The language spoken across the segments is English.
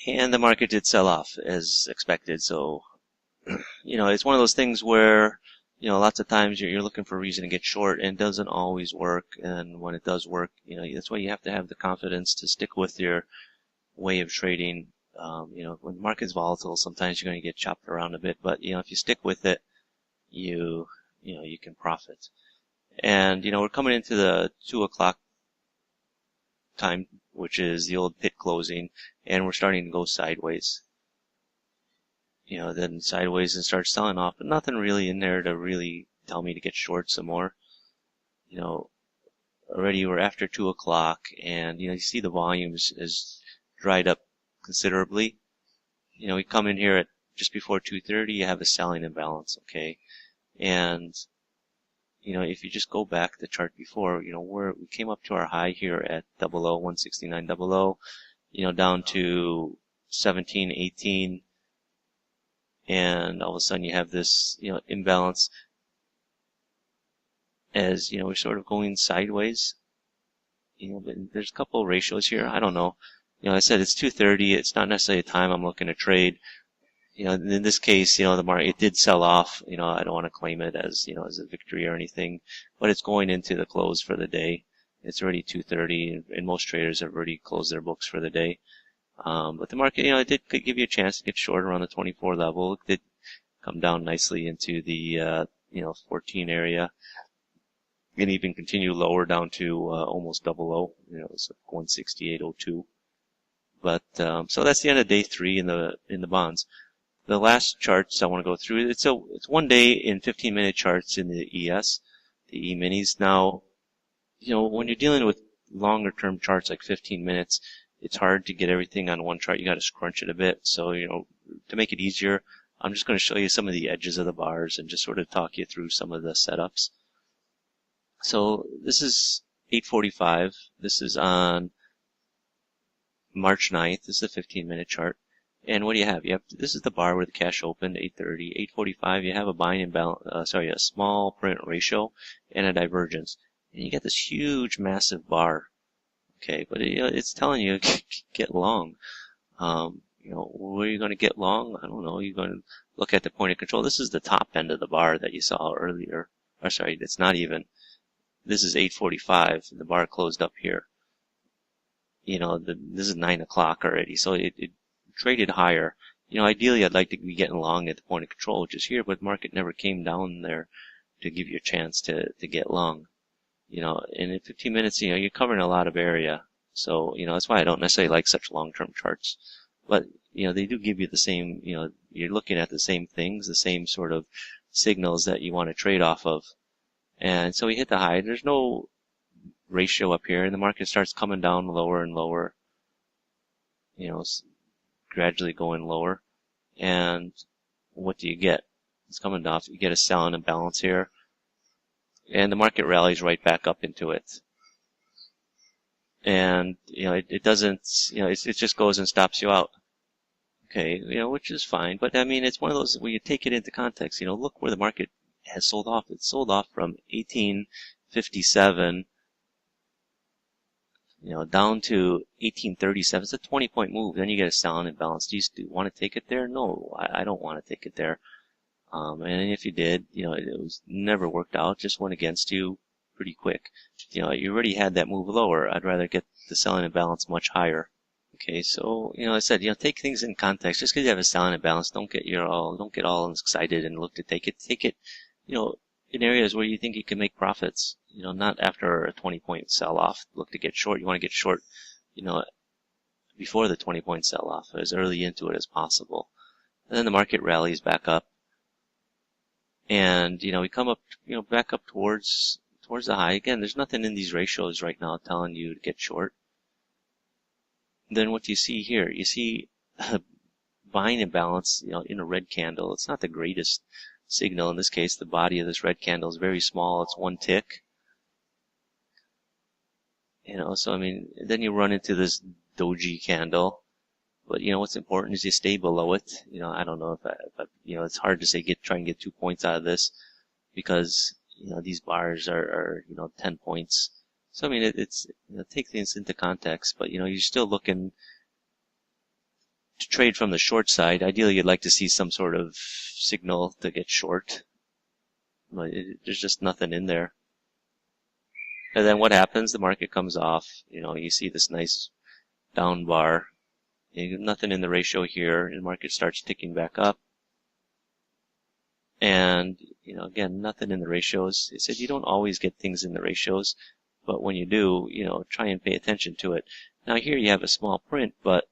And the market did sell off as expected. So, it's one of those things where, lots of times you're looking for a reason to get short, and it doesn't always work. And when it does work, that's why you have to have the confidence to stick with your way of trading. When the market's volatile, sometimes you're going to get chopped around a bit, but, if you stick with it, you can profit. And, we're coming into the 2 o'clock time, which is the old pit closing, and we're starting to go sideways. Then sideways and start selling off, but nothing really in there to really tell me to get short some more. Already we're after 2 o'clock, and, you see the volumes is dried up considerably. We come in here at just before 2:30, you have a selling imbalance, okay? And, if you just go back the chart before, we came up to our high here at 169.00, down to 17, 18, and all of a sudden you have this, imbalance as, we're sort of going sideways. But there's a couple of ratios here. I don't know. I said it's 2:30. It's not necessarily a time I'm looking to trade. In this case, the market, it did sell off. I don't want to claim it as, as a victory or anything, but it's going into the close for the day. It's already 2:30, and most traders have already closed their books for the day. But the market, it did give you a chance to get short around the 24 level. It did come down nicely into the, 14 area, and even continue lower down to, almost 00. It's 168.02. But, so that's the end of day 3 in the bonds. The last charts I want to go through, it's 1 day in 15-minute charts in the ES, the E-minis. Now, when you're dealing with longer term charts like 15 minutes, it's hard to get everything on one chart. You got to scrunch it a bit. So, to make it easier, I'm just going to show you some of the edges of the bars and just sort of talk you through some of the setups. So this is 8:45. This is on March 9th. This is a 15-minute chart. And what do you have? This is the bar where the cash opened, 8:30. 8:45, you have a buying imbalance, a small print ratio and a divergence. And you get this huge, massive bar. Okay, but it's telling you get long. Where are you going to get long? I don't know. You're going to look at the point of control. This is the top end of the bar that you saw earlier. Or sorry, it's not even. This is 8:45. The bar closed up here. This is 9 o'clock already, so it traded higher. Ideally I'd like to be getting long at the point of control, which is here, but the market never came down there to give you a chance to get long. And in 15 minutes, you're covering a lot of area. So, that's why I don't necessarily like such long-term charts. But, they do give you the same, you're looking at the same things, the same sort of signals that you want to trade off of. And so we hit the high. There's no ratio up here, and the market starts coming down lower and lower. Gradually going lower. And what do you get? It's coming off. You get a selling imbalance here. And the market rallies right back up into it. And, it doesn't, it just goes and stops you out. Okay, which is fine. But, I mean, it's one of those where you take it into context. Look where the market has sold off. It's sold off from 1857 down to 1837. It's a 20-point move. Then you get a selling imbalance. Do you want to take it there? No, I don't want to take it there. And if you did, it was never worked out. Just went against you pretty quick. You already had that move lower. I'd rather get the selling imbalance much higher. Okay, so, I said, take things in context. Just because you have a selling imbalance, don't get all excited and look to take it. Take it, in areas where you think you can make profits. Not after a 20-point sell-off. Look to get short. You want to get short, before the 20-point sell-off, as early into it as possible. And then the market rallies back up. And, we come up, back up towards the high. Again, there's nothing in these ratios right now telling you to get short. Then what do you see here? You see a buying imbalance, in a red candle. It's not the greatest signal. In this case, the body of this red candle is very small. It's one tick. So I mean, then you run into this doji candle. But, what's important is you stay below it. I don't know if it's hard to say try and get 2 points out of this because, these bars are 10 points. So, I mean, it's take things into context, but, you're still looking to trade from the short side, ideally you'd like to see some sort of signal to get short. But there's just nothing in there. And then what happens? The market comes off. You see this nice down bar. Nothing in the ratio here. And the market starts ticking back up. And, again, nothing in the ratios. It said you don't always get things in the ratios. But when you do, try and pay attention to it. Now here you have a small print, but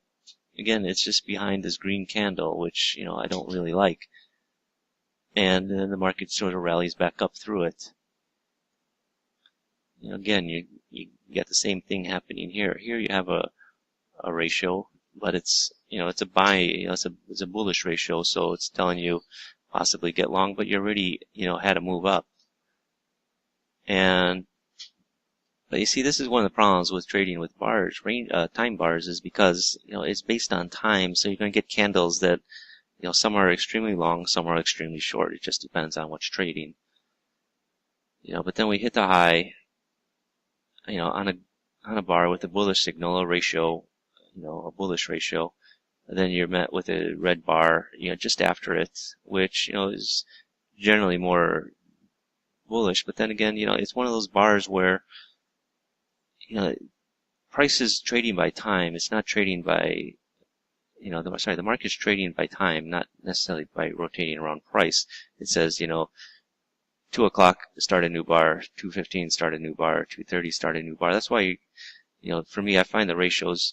again, it's just behind this green candle, which, I don't really like. And then the market sort of rallies back up through it. Again, you get the same thing happening here. Here you have a ratio, but it's, it's a buy, it's a bullish ratio, so it's telling you possibly get long, but you already, had a move up. But you see, this is one of the problems with trading with bars, time bars, is because, it's based on time, so you're going to get candles that, some are extremely long, some are extremely short. It just depends on what's trading. But then we hit the high, on a bar with a bullish signal, a ratio, a bullish ratio. And then you're met with a red bar, just after it, which, is generally more bullish. But then again, it's one of those bars where, price is trading by time. It's not trading by, the market's trading by time, not necessarily by rotating around price. It says, 2 o'clock start a new bar, 2:15 start a new bar, 2:30 start a new bar. That's why, for me, I find the ratios,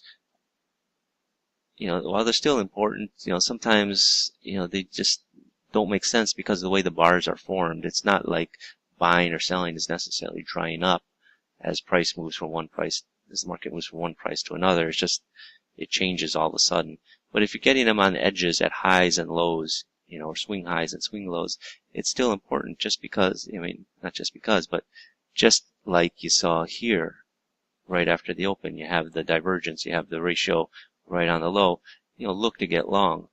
while they're still important, sometimes, they just don't make sense because of the way the bars are formed. It's not like buying or selling is necessarily drying up as price moves from one price, as the market moves from one price to another. It's just, it changes all of a sudden. But if you're getting them on edges at highs and lows, or swing highs and swing lows, it's still important just because, not just because, but just like you saw here, right after the open, you have the divergence, you have the ratio right on the low, look to get long.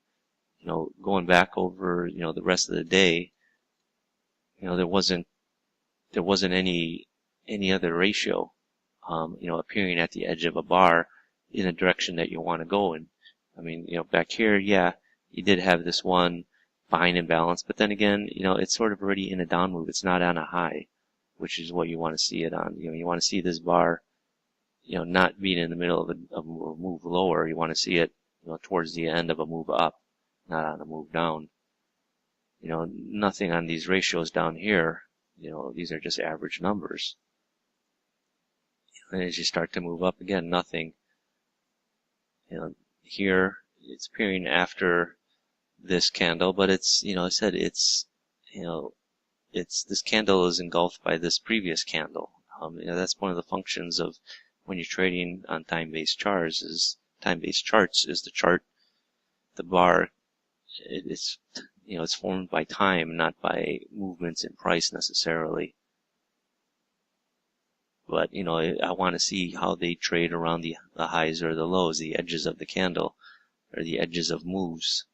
Going back over, the rest of the day, there wasn't any other ratio, appearing at the edge of a bar in a direction that you want to go in. Back here, yeah, you did have this one buying imbalance, but then again, it's sort of already in a down move. It's not on a high, which is what you want to see it on. You want to see this bar, not being in the middle of a move lower. You want to see it, towards the end of a move up, not on a move down. Nothing on these ratios down here. These are just average numbers. And as you start to move up again, nothing. Here it's appearing after this candle, but it's, I said it's, this candle is engulfed by this previous candle. That's one of the functions of when you're trading on time-based charts is the chart, the bar. It's, it's formed by time, not by movements in price necessarily. But, I want to see how they trade around the highs or the lows, the edges of the candle, or the edges of moves.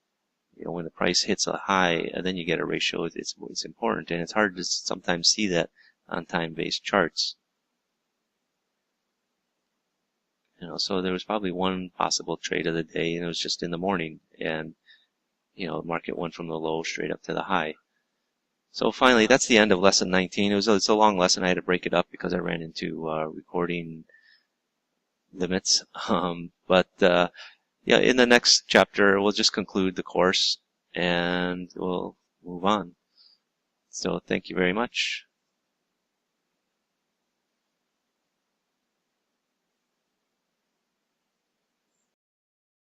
When the price hits a high, and then you get a ratio, it's important, and it's hard to sometimes see that on time-based charts. So there was probably one possible trade of the day, and it was just in the morning, and, the market went from the low straight up to the high. So finally, that's the end of lesson 19. It's a long lesson. I had to break it up because I ran into recording limits. Yeah, in the next chapter, we'll just conclude the course and we'll move on. So thank you very much.